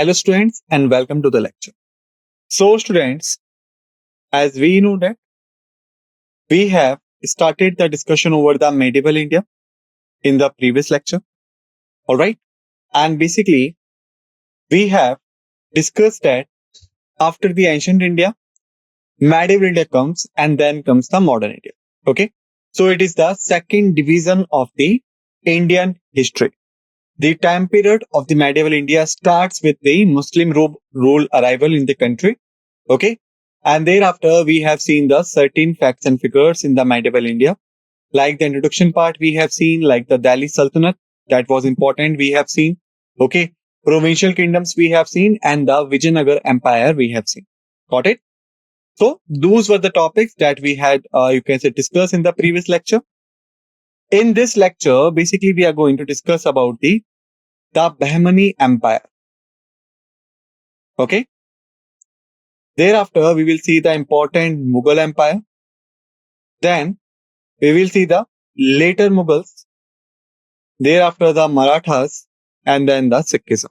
Hello students and welcome to the lecture. So students, as we know that we have started the discussion over the medieval India in the previous lecture. Alright. And basically we have discussed that after the ancient India, medieval India comes and then comes the modern India. Okay. So it is the second division of the Indian history. The time period of the medieval India starts with the Muslim rule arrival in the country. Okay. And thereafter, we have seen the certain facts and figures in the medieval India. Like the introduction part, we have seen like the Delhi Sultanate, that was important, we have seen. Okay. Provincial kingdoms we have seen, and the Vijayanagar Empire we have seen. Got it? So those were the topics that we had, you can say, discussed in the previous lecture. In this lecture, basically, we are going to discuss about the Bahmani Empire. Okay. Thereafter, we will see the important Mughal Empire. Then we will see the later Mughals. Thereafter, the Marathas, and then the Sikhism.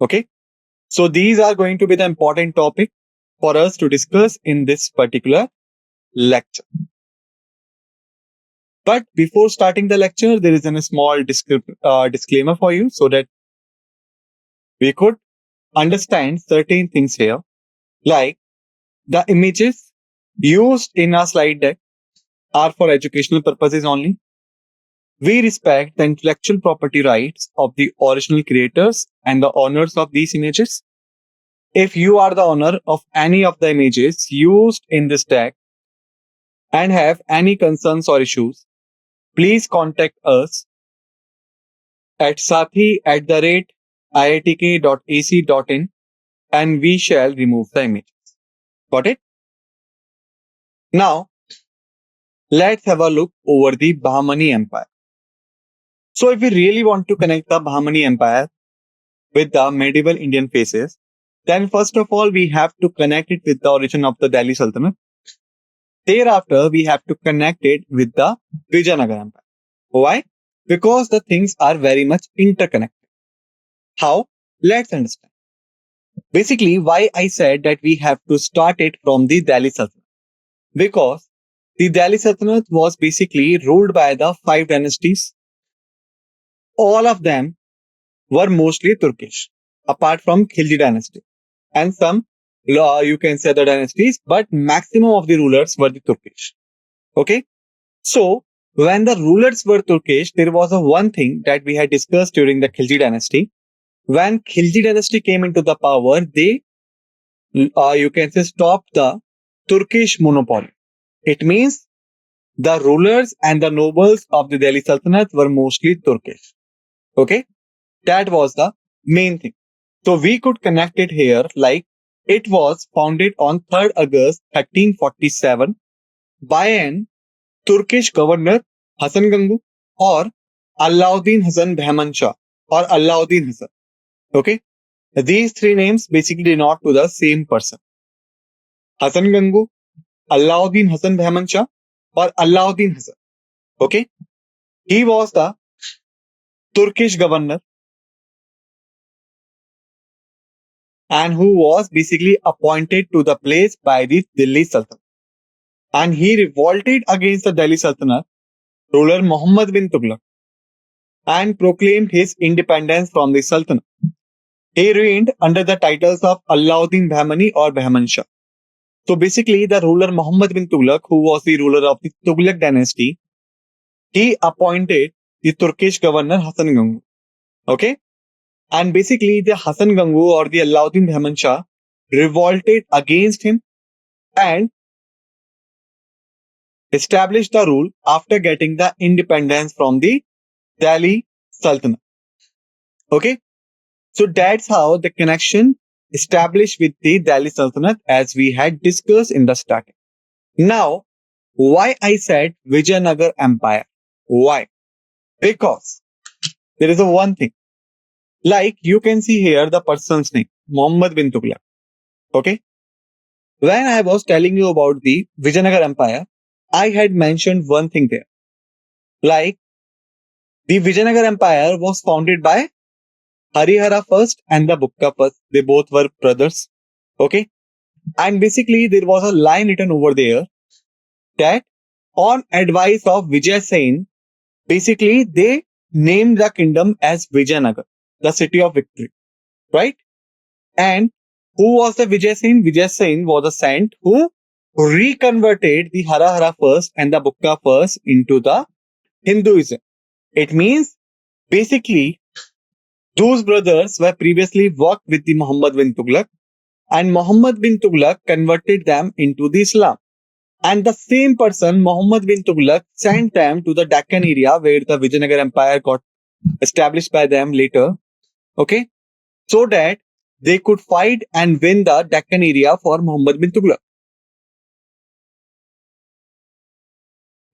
Okay. So these are going to be the important topic for us to discuss in this particular lecture. But before starting the lecture, there is a small disclaimer for you so that we could understand certain things here. Like the images used in our slide deck are for educational purposes only. We respect the intellectual property rights of the original creators and the owners of these images. If you are the owner of any of the images used in this deck and have any concerns or issues, please contact us at sathee@iitk.ac.in and we shall remove the images. Got it? Now, let's have a look over the Bahmani Empire. So if we really want to connect the Bahmani Empire with the medieval Indian phases, then first of all, we have to connect it with the origin of the Delhi Sultanate. Thereafter, we have to connect it with the Vijayanagar Empire. Why? Because the things are very much interconnected. How? Let's understand. Basically, why I said that we have to start it from the Delhi Sultanate. Because the Delhi Sultanate was basically ruled by the 5 dynasties. All of them were mostly Turkish, apart from Khilji dynasty. And some, you can say the dynasties, but maximum of the rulers were the Turkish. Okay. So when the rulers were Turkish, there was one thing that we had discussed during the Khilji dynasty. When Khilji dynasty came into the power, they, you can say, stopped the Turkish monopoly. It means the rulers and the nobles of the Delhi Sultanate were mostly Turkish. Okay. That was the main thing. So we could connect it here like it was founded on 3rd August 1347 by an Turkish governor Hasan Gangu or Alauddin Hasan Bahman Shah or Alauddin Hasan. Okay. These three names basically denote to the same person. Hasan Gangu, Alauddin Hasan Bahman Shah or Alauddin Hasan. Okay. He was the Turkish governor and who was basically appointed to the place by the Delhi Sultan. And he revolted against the Delhi Sultanate ruler Muhammad bin Tughlaq and proclaimed his independence from the Sultanate. He reigned under the titles of Alauddin Bahmani or Bahman Shah. So basically the ruler Muhammad bin Tughlaq, who was the ruler of the Tughlaq dynasty, he appointed the Turkish governor Hasan Gangu. Okay. And basically the Hasan Gangu or the Alauddin Bahman Shah revolted against him and established the rule after getting the independence from the Delhi Sultanate. Okay. So that's how the connection established with the Delhi Sultanate as we had discussed in the starting. Now, why I said Vijayanagar Empire? Why? Because there is one thing. Like you can see here the person's name, Muhammad bin Tughlaq. Okay. When I was telling you about the Vijayanagar Empire, I had mentioned one thing there. Like the Vijayanagar Empire was founded by Harihara first and the Bukka first. They both were brothers. Okay. And basically, there was a line written over there that on advice of Vijay Sen, basically they named the kingdom as Vijayanagar, the city of victory, right? And who was the Vijay Sen? Vijay Sen was a saint who reconverted the Harahara first and the Bukka first into the Hinduism. It means basically those brothers were previously worked with the Muhammad bin Tughlaq, and Muhammad bin Tughlaq converted them into the Islam. And the same person, Muhammad bin Tughlaq, sent them to the Deccan area where the Vijayanagar Empire got established by them later, okay, so that they could fight and win the Deccan area for Muhammad bin Tughlaq.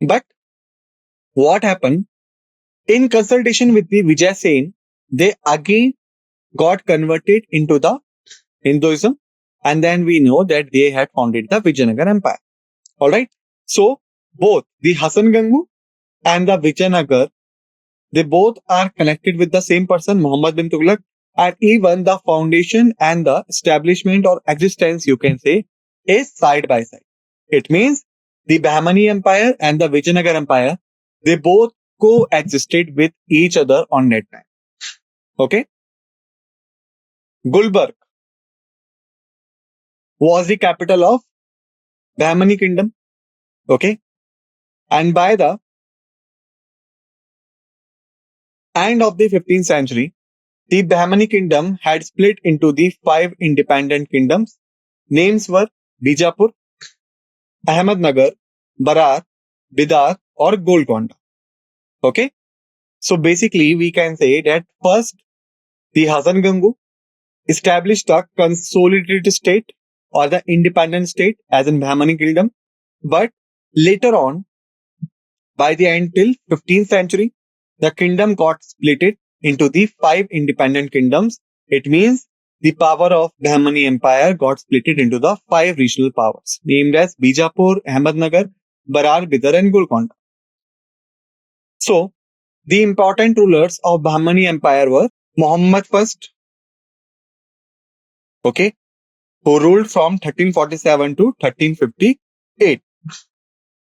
But what happened? In consultation with the Vijay Sen, they again got converted into the Hinduism, and then we know that they had founded the Vijayanagar Empire. Alright, so both the Hasan Gangu and the Vijayanagar, they both are connected with the same person, Muhammad bin Tughlaq, and even the foundation and the establishment or existence, you can say, is side by side. It means the Bahmani Empire and the Vijayanagar Empire, they both coexisted with each other on that time. Okay. Gulbarg was the capital of Bahmani kingdom. Okay. And by the end of the 15th century, the Bahmani kingdom had split into the 5 independent kingdoms. Names were Bijapur, Ahmednagar, Barar, Bidar, or Golconda. Okay. So basically, we can say that first, the Hasan Gangu established a consolidated state or the independent state as in Bahmani kingdom. But later on, by the end till 15th century, the kingdom got split into the 5 independent kingdoms. It means the power of Bahmani Empire got split into the 5 regional powers named as Bijapur, Ahmednagar, Barar, Bidar, and Golconda. So, the important rulers of Bahmani Empire were Muhammad I, okay, who ruled from 1347 to 1358.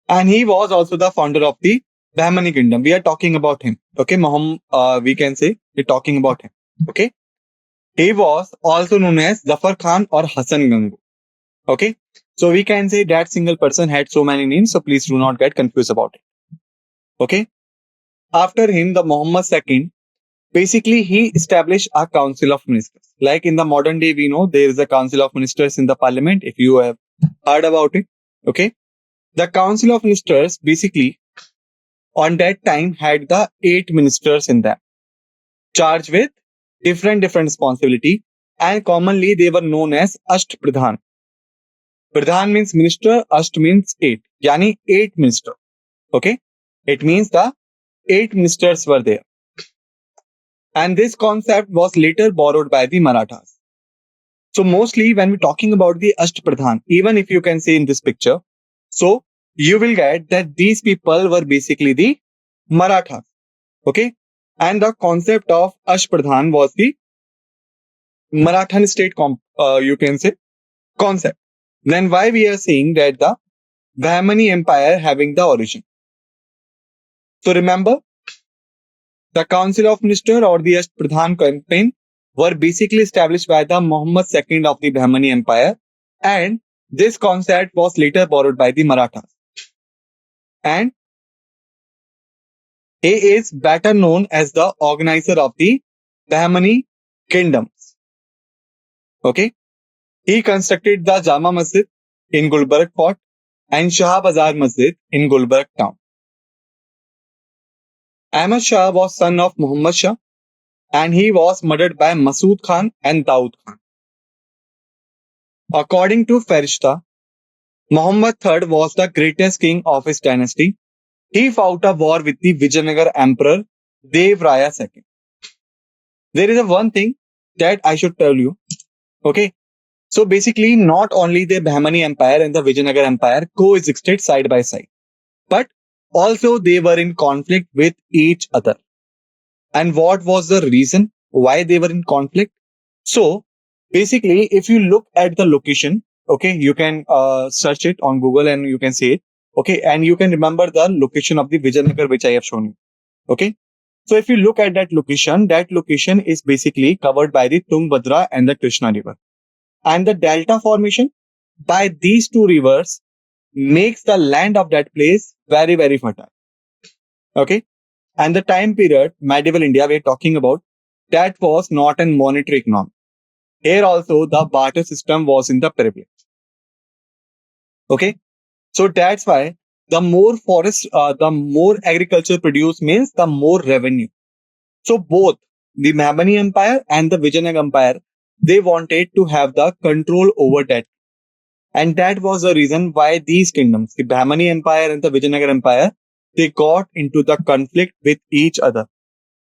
And he was also the founder of the Bahmani kingdom. We are talking about him. Okay, we can say we're talking about him. Okay. He was also known as Zafar Khan or Hasan Gangu. Okay. So we can say that single person had so many names. So please do not get confused about it. Okay. After him, the Muhammad II, basically he established a council of ministers. Like in the modern day, we know there is a council of ministers in the parliament. If you have heard about it. Okay. The council of ministers basically on that time had the 8 ministers in them, charged with different responsibility, and commonly they were known as Asht Pradhan. Pradhan means minister, Asht means 8, yani 8 minister. Okay, it means the 8 ministers were there, and this concept was later borrowed by the Marathas. So mostly when we're talking about the Asht Pradhan, even if you can see in this picture, so you will get that these people were basically the Marathas. Okay. And the concept of Asht Pradhan was the Marathan state, you can say, concept. Then why we are saying that the Bahmani Empire having the origin. So remember, the Council of Ministers or the Asht Pradhan campaign were basically established by the Muhammad II of the Bahmani Empire, and this concept was later borrowed by the Marathas. And he is better known as the organizer of the Bahmani kingdoms. Okay. He constructed the Jama Masjid in Gulbarg Fort and Shah Bazar Masjid in Gulbarg town. Ahmad Shah was son of Muhammad Shah, and he was murdered by Masood Khan and Daud Khan. According to Farishta, Muhammad III was the greatest king of his dynasty. He fought a war with the Vijayanagar Emperor Dev Raya II. There is one thing that I should tell you. Okay. So basically, not only the Bahmani Empire and the Vijayanagar Empire coexisted side by side, but also they were in conflict with each other. And what was the reason? why they were in conflict. So basically, if you look at the location, okay, you can search it on Google and you can see it. Okay, and you can remember the location of the Vijayanagar which I have shown you. Okay, so if you look at that location is basically covered by the Tungabhadra and the Krishna river, and the delta formation by these two rivers makes the land of that place very, very fertile. Okay, and the time period medieval India we're talking about, that was not a monetary economy. Here also the barter system was in the privilege. Okay, so that's why the more forest, the more agriculture produced means the more revenue. So both the Mahabani Empire and the Vijayanagar Empire, they wanted to have the control over that. And that was the reason why these kingdoms, the Bahmani Empire and the Vijayanagar Empire, they got into the conflict with each other.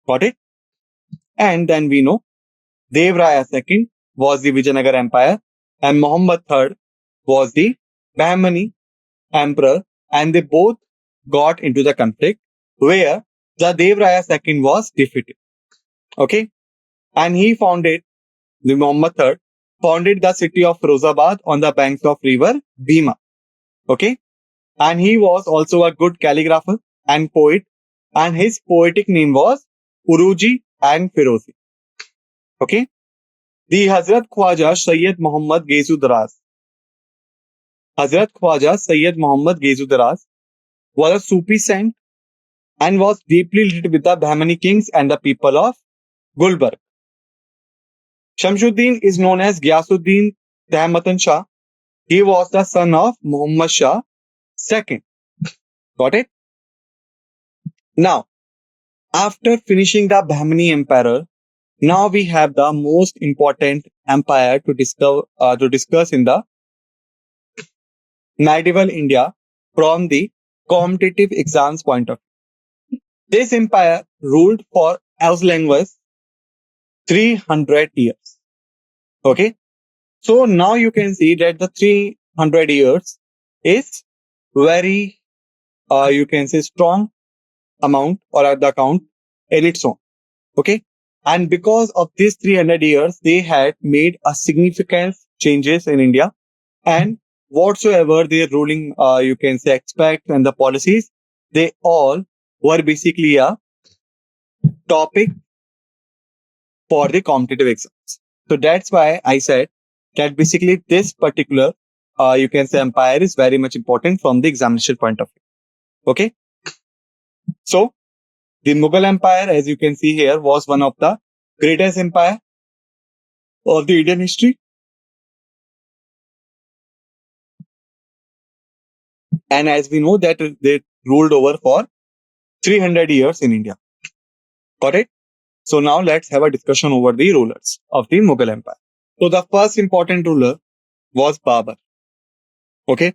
Got it? And then we know Devraya II was the Vijayanagar Empire and Muhammad III was the Bahmani Emperor, and they both got into the conflict where the Devraya II was defeated. Okay? And he founded, the Muhammad III, founded the city of Firozabad on the banks of river Bhima. Okay? And he was also a good calligrapher and poet, and his poetic name was Uruji and Firozi. Okay? The Hazrat Khwaja Sayyid Muhammad Gezu Daraz. Hazrat Khwaja Sayyid Muhammad Gezu Daraz was a Sufi saint and was deeply related with the Bahmani kings and the people of Gulbarg. Shamsuddin is known as Ghyasuddin Tehmatan Shah. He was the son of Muhammad Shah II. Got it? Now, after finishing the Bahmani Empire, now we have the most important empire to discuss in the medieval India from the competitive exams point of view. This empire ruled for as long as 300 years. Okay, so now you can see that the 300 years is very, you can say, strong amount or at the count in its own. Okay, and because of these 300 years, they had made a significant changes in India, and whatsoever their ruling, you can say, aspects and the policies, they all were basically a topic for the competitive exams. So that's why I said that basically this particular, you can say, empire is very much important from the examination point of view. Okay, so the Mughal Empire, as you can see here, was one of the greatest empire of the Indian history. And as we know that they ruled over for 300 years in India. Got it? So now let's have a discussion over the rulers of the Mughal Empire. So the first important ruler was Babur. Okay.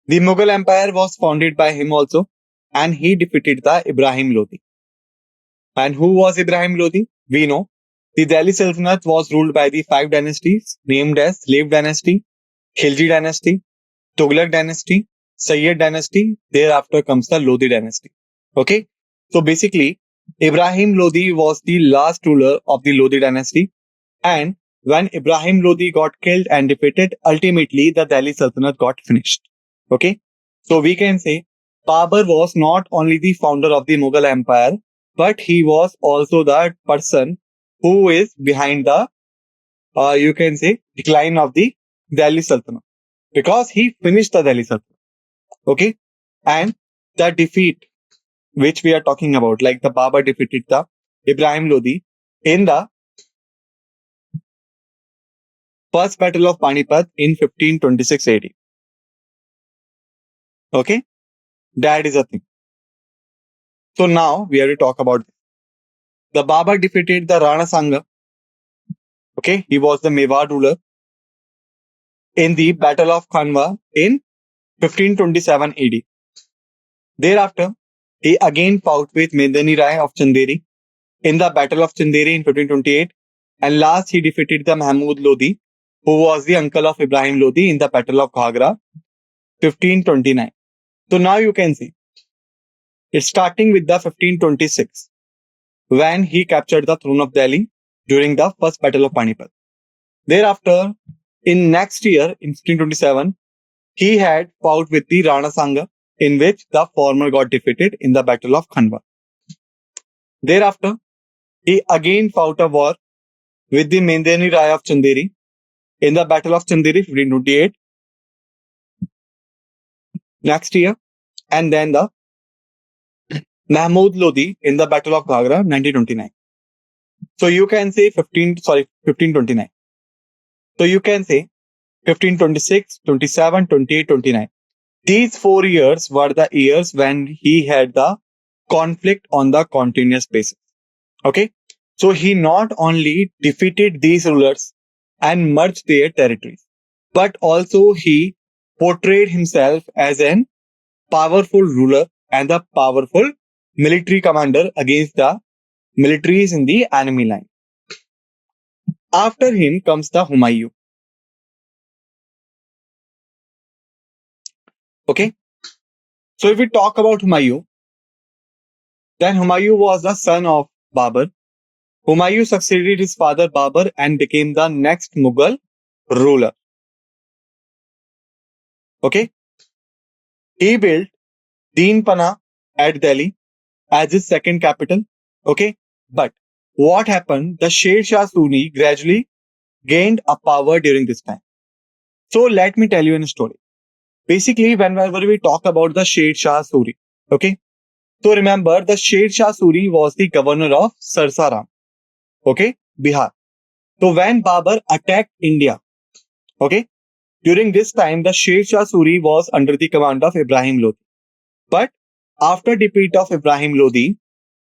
The Mughal Empire was founded by him also, and he defeated the Ibrahim Lodi. And who was Ibrahim Lodi? We know. The Delhi Sultanate was ruled by the 5 dynasties named as Slave Dynasty, Khilji Dynasty, Tughlaq Dynasty, Sayyid Dynasty. Thereafter comes the Lodi Dynasty. Okay. So basically, Ibrahim Lodi was the last ruler of the Lodi Dynasty. And when Ibrahim Lodi got killed and defeated, ultimately the Delhi Sultanate got finished. Okay. So we can say Babur was not only the founder of the Mughal Empire, but he was also the person who is behind the, you can say, decline of the Delhi Sultanate, because he finished the Delhi Sultanate. Okay. And the defeat which we are talking about, like the Babur defeated the Ibrahim Lodi in the First Battle of Panipat in 1526 AD. Okay. That is a thing. So now we have to talk about this. The Babur defeated the Rana Sanga. Okay. He was the Mewar ruler in the Battle of Khanwa in 1527 AD. Thereafter, he again fought with Medani Rai of Chanderi in the Battle of Chanderi in 1528. And last, he defeated the Mahmud Lodi, who was the uncle of Ibrahim Lodi, in the Battle of Ghagra, 1529. So now you can see, it's starting with the 1526. when he captured the throne of Delhi during the first battle of Panipat. Thereafter, in next year, in 1527, he had fought with the Rana Sanga, in which the former got defeated in the battle of Khanwa. Thereafter, he again fought a war with the Mendeni Rai of Chanderi in the battle of Chanderi 1528 next year, and then the Mahmud Lodi in the battle of Ghagra 1929. So you can say 1529. So you can say 1526, 27, 28, 29. These 4 years were the years when he had the conflict on the continuous basis. Okay. So he not only defeated these rulers and merged their territories, but also he portrayed himself as an powerful ruler and a powerful military commander against the militaries in the enemy line. After him comes the Humayun. Okay. So if we talk about Humayun, then Humayun was the son of Babur. Humayun succeeded his father Babur and became the next Mughal ruler. Okay. He built Deenpana at Delhi as his second capital. Okay. But what happened? The Sher Shah Suri gradually gained a power during this time. So let me tell you a story. Basically, whenever we talk about the Sher Shah Suri, okay. So remember, the Sher Shah Suri was the governor of Sarsaram, okay, Bihar. So when Babur attacked India, okay, during this time, the Sher Shah Suri was under the command of Ibrahim Lodi. But after defeat of Ibrahim Lodi,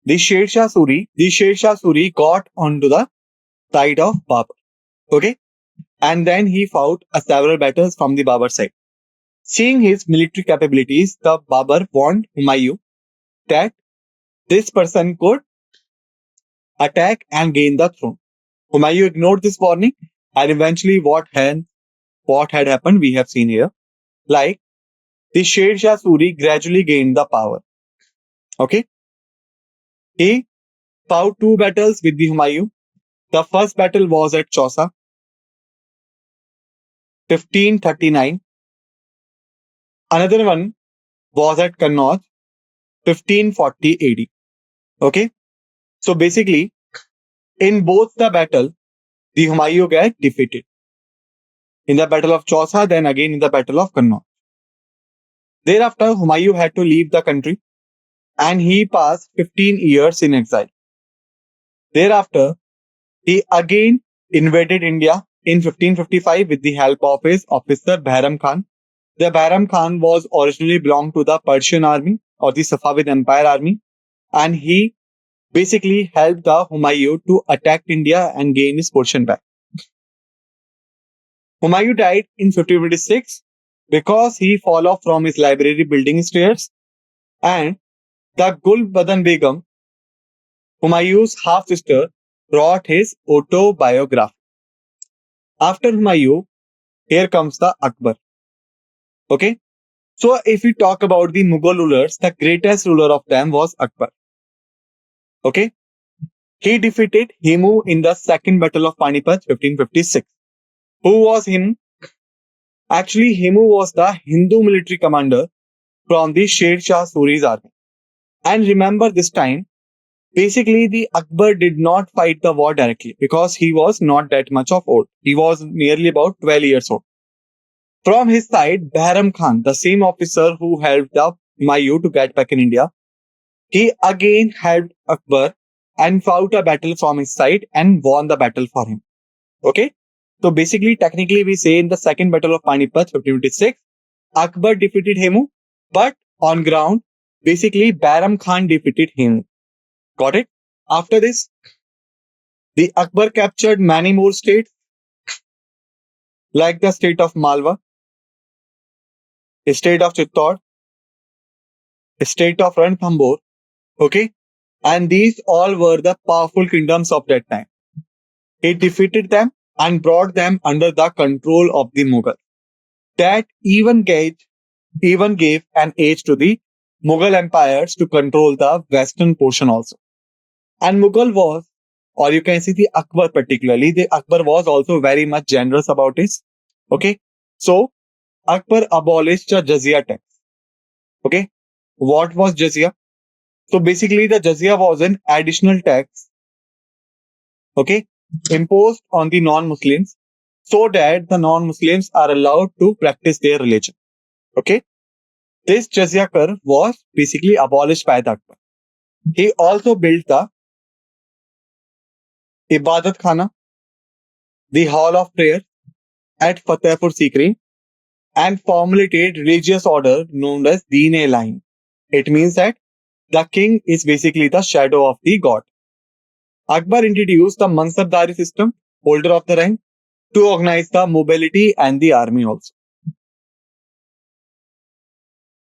the Sher Shah Suri got onto the side of Babur, okay, and then he fought several battles from the Babur side. Seeing his military capabilities, the Babur warned Humayun that this person could attack and gain the throne. Humayun ignored this warning, and eventually what had happened we have seen here. Like, the Sher Shah Suri gradually gained the power. Okay. He fought 2 battles with the Humayun. The first battle was at Chausa, 1539. Another one was at Kannauj, 1540 AD. Okay. So basically, in both the battle, the Humayun got defeated. In the battle of Chausa, then again in the battle of Kannauj. Thereafter, Humayun had to leave the country and he passed 15 years in exile. Thereafter, he again invaded India in 1555 with the help of his officer Bairam Khan. The Bairam Khan was originally belonged to the Persian army or the Safavid Empire army, and he basically helped the Humayun to attack India and gain his portion back. Humayun died in 1556 because he fell off from his library building stairs, and the Gul Badan Begum, Humayun's half-sister, wrote his autobiography. After Humayun, here comes the Akbar. Okay. So if we talk about the Mughal rulers, the greatest ruler of them was Akbar. Okay. He defeated Himu in the second battle of Panipat 1556. Who was Himu? Actually, Himu was the Hindu military commander from the Sher Shah Suri's army. And remember, this time, basically the Akbar did not fight the war directly because he was not that much of old. He was nearly about 12 years old. From his side, Bairam Khan, the same officer who helped the Humayun to get back in India, he again helped Akbar and fought a battle from his side and won the battle for him. Okay. So basically, technically, we say in the second battle of Panipat 1556, Akbar defeated Himu, but on ground, basically Bairam Khan defeated him. Got it? After this, the Akbar captured many more states, like the state of Malwa, the state of Chittor, the state of Ranthambore. Okay, and these all were the powerful kingdoms of that time. He defeated them and brought them under the control of the Mughal. That even gave an age to the Mughal empires to control the western portion also. And Mughal was, or you can see the Akbar particularly, the Akbar was also very much generous about it. Okay. So Akbar abolished the jizya tax. Okay. What was jizya? So basically the jizya was an additional tax, okay, imposed on the non-Muslims so that the non-Muslims are allowed to practice their religion. Okay. This jizya kar was basically abolished by the Akbar. He also built the Ibadat Khana, the Hall of Prayer at Fatehpur Sikri, and formulated religious order known as Deen-e-Line. It means that the king is basically the shadow of the god. Akbar introduced the Mansabdari system, holder of the rank, to organize the mobility and the army also.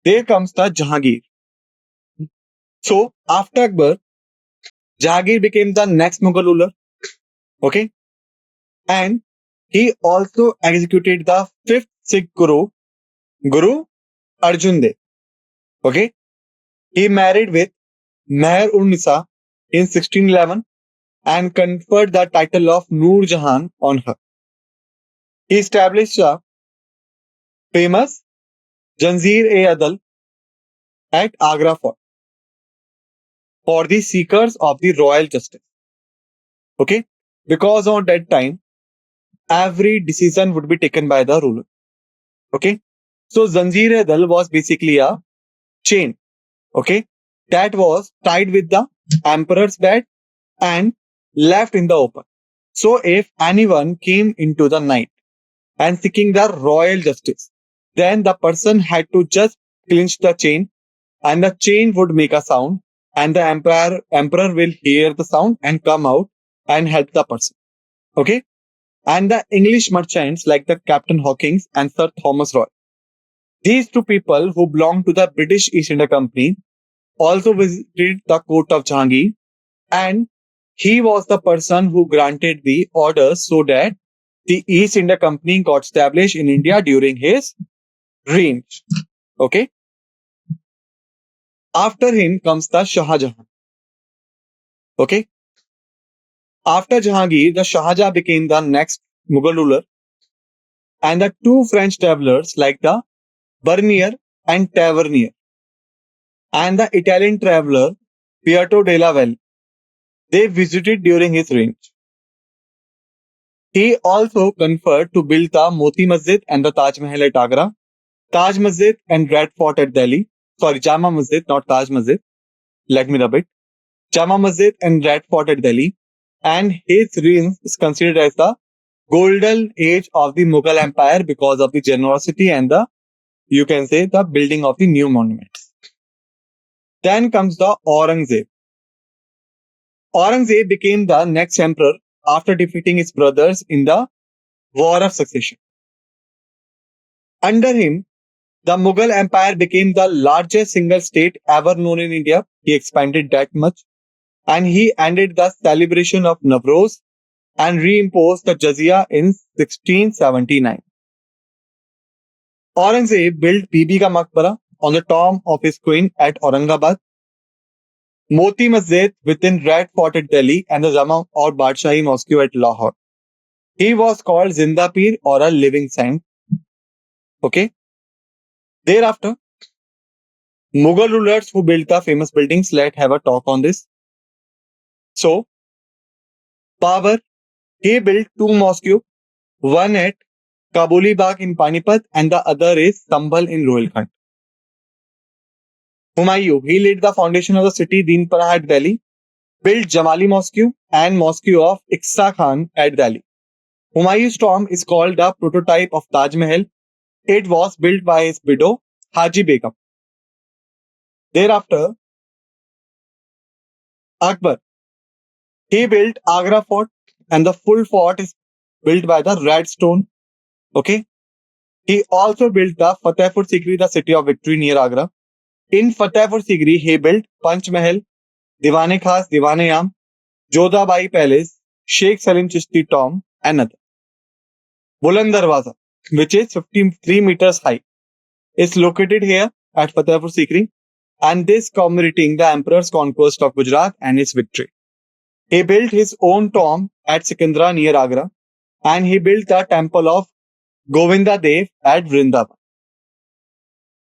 There comes the Jahangir. So after Akbar, Jahangir became the next Mughal ruler. Okay. And he also executed the fifth Sikh Guru, Guru Arjun Dev. Okay. He married with Meher-ur-Nisa in 1611 and conferred the title of Noor Jahan on her. He established a famous Janzir-e-Adal at Agra Fort for the seekers of the royal justice. Okay, because on that time, every decision would be taken by the ruler. Okay, so Zanjir-e-Dal was basically a chain. Okay, that was tied with the emperor's bed and left in the open. So if anyone came into the night and seeking the royal justice, then the person had to just clinch the chain and the chain would make a sound and the emperor will hear the sound and come out and help the person. Okay. And the English merchants like the Captain Hawkins and Sir Thomas Roy. These two people who belonged to the British East India Company also visited the court of Jahangir, and he was the person who granted the orders so that the East India Company got established in India during his reign. Okay. After him comes the Shah Jahan. Okay. After Jahangir, the Shah Jahan became the next Mughal ruler, and the two French travelers like the Bernier and Tavernier and the Italian traveler Pietro della Valle, they visited during his reign. He also conferred to build the Moti Masjid and the Taj Mahal at Agra, Taj Masjid and Red Fort at Delhi. Sorry, Jama Masjid, not Taj Masjid. Let me rub it. Jama Masjid and Red Fort at Delhi. And his reign is considered as the golden age of the Mughal Empire because of the generosity and the, you can say, the building of the new monuments. Then comes the Aurangzeb. Aurangzeb became the next emperor after defeating his brothers in the War of Succession. Under him, the Mughal Empire became the largest single state ever known in India. He expanded that much. And he ended the celebration of Navroz and reimposed the jizya in 1679. Aurangzeb built Bibi ka Maqbara on the tomb of his queen at Aurangabad, Moti Masjid within Red Fort at Delhi, and the Jama or Badshahi Mosque at Lahore. He was called Zinda Pir or a living saint. Okay. Thereafter, Mughal rulers who built the famous buildings, let's have a talk on this. So, Babur, he built two mosques, one at Kabuli Bagh in Panipat and the other is Sambhal in Rohilkhand. Humayun, he laid the foundation of the city Deenpara at Delhi, built Jamali Mosque and Mosque of Iksa Khan at Delhi. Humayun's tomb is called the prototype of Taj Mahal. It was built by his widow, Haji Begum. Thereafter, Akbar, he built Agra Fort and the full fort is built by the red stone. Okay. He also built the Fatehpur Sikri, the city of victory near Agra. In Fatehpur Sikri, he built Panch Mahal, Diwane Khas, Diwane Am, Jodhabai Palace, Sheikh Salim Chishti tomb, and other. Buland Darwaza, which is 53 meters high, is located here at Fatehpur Sikri, and this commemorating the emperor's conquest of Gujarat and his victory. He built his own tomb at Sikandra near Agra, and he built the temple of Govinda Dev at Vrindavan.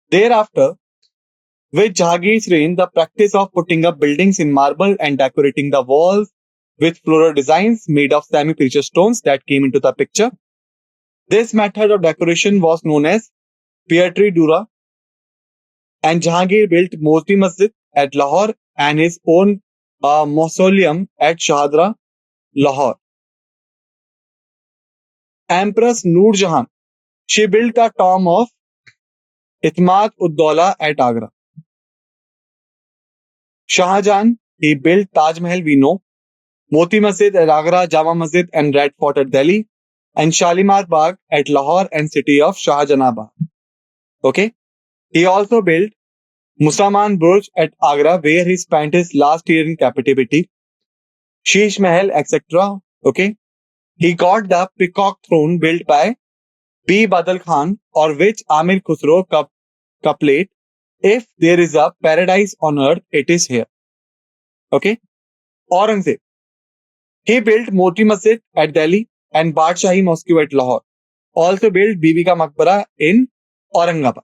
Thereafter, with Jahangir's reign, the practice of putting up buildings in marble and decorating the walls with floral designs made of semi-precious stones that came into the picture. This method of decoration was known as Pietri Dura, and Jahangir built Moti Masjid at Lahore and his own mausoleum at Shahadra, Lahore. Empress Noor Jahan, she built the tomb of Itmad Ud-Daula at Agra. Shah Jahan, he built Taj Mahal, we know, Moti Masjid at Agra, Jama Masjid and Red Fort at Delhi, and Shalimar Bagh at Lahore and city of Shahjahanabad. Okay. He also built Musaman Burj at Agra, where he spent his last year in captivity. Sheesh Mahal, etc. Okay. He got the peacock throne built by B. Badal Khan, or which Amir Khusro couplet, if there is a paradise on earth, it is here. Okay. Aurangzeb, he built Moti Masjid at Delhi and Badshahi Mosque at Lahore. Also built Bibi Ka Maqbara in Aurangabad.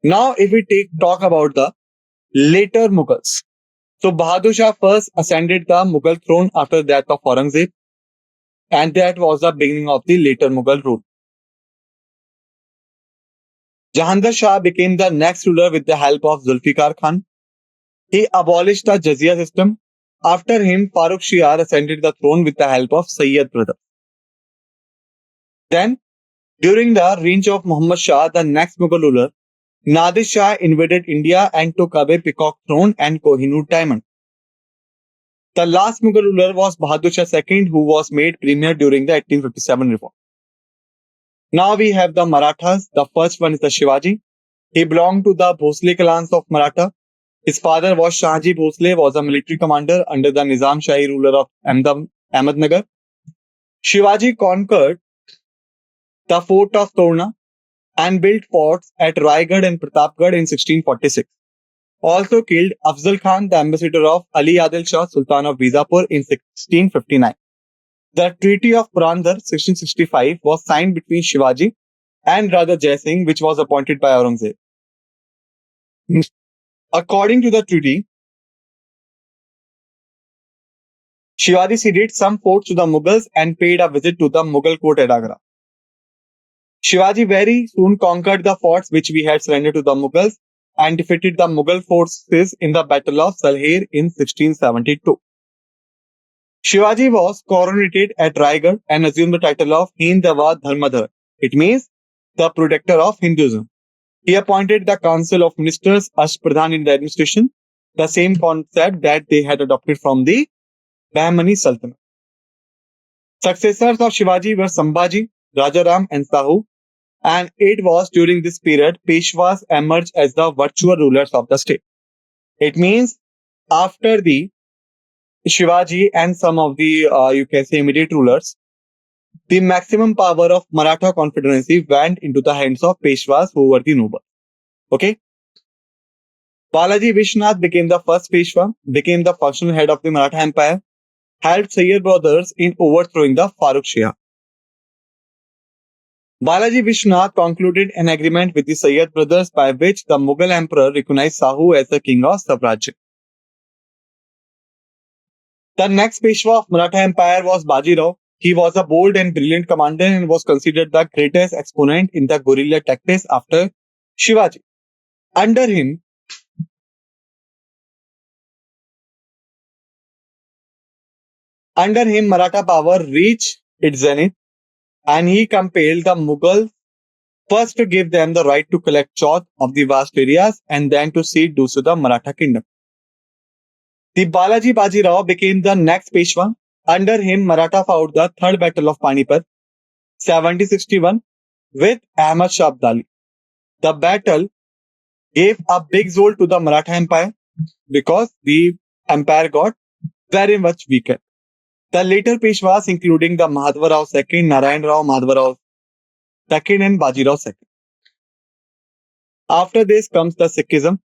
Now, if we talk about the later Mughals. So, Bahadur Shah first ascended the Mughal throne after the death of Aurangzeb, and that was the beginning of the later Mughal rule. Jahandar Shah became the next ruler with the help of Zulfikar Khan. He abolished the Jizya system. After him, Farooq Shiar ascended the throne with the help of Sayyid brother. Then, during the reign of Muhammad Shah, the next Mughal ruler, Nadir Shah invaded India and took away Peacock throne and Kohinoor diamond. The last Mughal ruler was Bahadur Shah II, who was made premier during the 1857 revolt. Now we have the Marathas. The first one is the Shivaji. He belonged to the Bhosle clans of Maratha. His father was Shahji Bhosle, was a military commander under the Nizam Shahi ruler of Ahmednagar. Shivaji conquered the fort of Torna and built forts at Raigad and Pratapgarh in 1646. Also killed Afzal Khan, the ambassador of Ali Adil Shah, Sultan of Bizapur in 1659. The Treaty of Purandar 1665 was signed between Shivaji and Raja Jai Singh, which was appointed by Aurangzeb. According to the treaty, Shivaji ceded some forts to the Mughals and paid a visit to the Mughal court at Agra. Shivaji very soon conquered the forts which we had surrendered to the Mughals and defeated the Mughal forces in the Battle of Salher in 1672. Shivaji was coronated at Raigad and assumed the title of Hindava Dharmadhar. It means the protector of Hinduism. He appointed the Council of Ministers Ashpradhan in the administration, the same concept that they had adopted from the Bahmani Sultanate. Successors of Shivaji were Sambhaji, Rajaram and Sahu, and it was during this period Peshwas emerged as the virtual rulers of the state. It means after the Shivaji and some of the, you can say, immediate rulers, the maximum power of Maratha confederacy went into the hands of Peshwas, who were the nobles. Okay. Balaji Vishnath became the first Peshwa, became the functional head of the Maratha Empire, helped Sayyid brothers in overthrowing the Farooq Shah. Balaji Vishnath concluded an agreement with the Sayyid brothers by which the Mughal emperor recognized Sahu as the king of Savrajya. The next Peshwa of Maratha Empire was Baji Rao. He was a bold and brilliant commander and was considered the greatest exponent in the guerrilla tactics after Shivaji. Under him, Maratha power reached its zenith, and he compelled the Mughals first to give them the right to collect chauth of the vast areas and then to cede dues to the Maratha kingdom. The Balaji Baji Rao became the next Peshwa. Under him, Maratha fought the Third Battle of Panipat, 1761, with Ahmad Shah Abdali. The battle gave a big jolt to the Maratha Empire because the empire got very much weaker. The later Peshwas, including the Madhava Rao II, Narayan Rao, Madhava Rao II, and Baji Rao II. After this comes the Sikhism.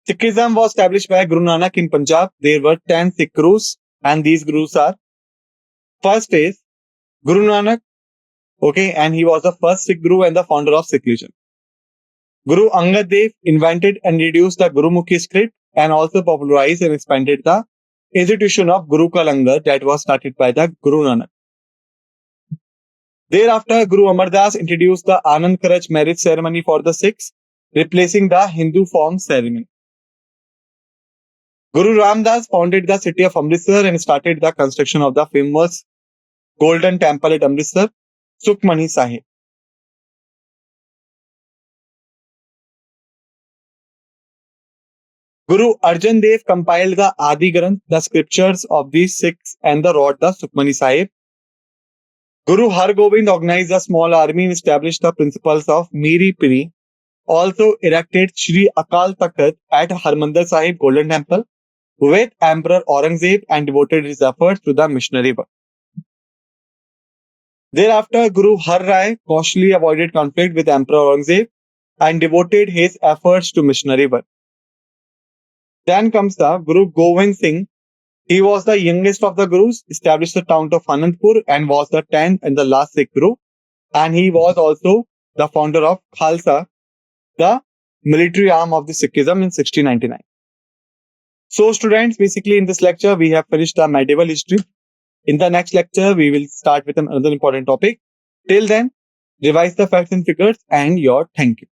Sikhism was established by Guru Nanak in Punjab. There were 10 Sikh gurus and these gurus are: first is Guru Nanak, okay, and he was the first Sikh guru and the founder of Sikh religion. Guru Angad Dev invented and introduced the Gurumukhi script and also popularized and expanded the institution of Guru Ka Langar that was started by the Guru Nanak. Thereafter, Guru Amar Das introduced the Anand Karaj marriage ceremony for the Sikhs, replacing the Hindu form ceremony. Guru Ram Das founded the city of Amritsar and started the construction of the famous Golden Temple at Amritsar, Sukhmani Sahib. Guru Arjan Dev compiled the Adi Granth, the scriptures of the Sikhs, and wrote the Sukhmani Sahib. Guru Har Gobind organized a small army and established the principles of Miri Piri. Also erected Shri Akal Takht at Harmandir Sahib Golden Temple with Emperor Aurangzeb and devoted his efforts to the missionary work. Thereafter, Guru Har Rai cautiously avoided conflict with Emperor Aurangzeb and devoted his efforts to missionary work. Then comes the Guru Govind Singh. He was the youngest of the Gurus, established the town of Anandpur and was the 10th and the last Sikh Guru. And he was also the founder of Khalsa, the military arm of the Sikhism in 1699. So students, basically in this lecture, we have finished the medieval history. In the next lecture, we will start with another important topic. Till then, revise the facts and figures and your thank you.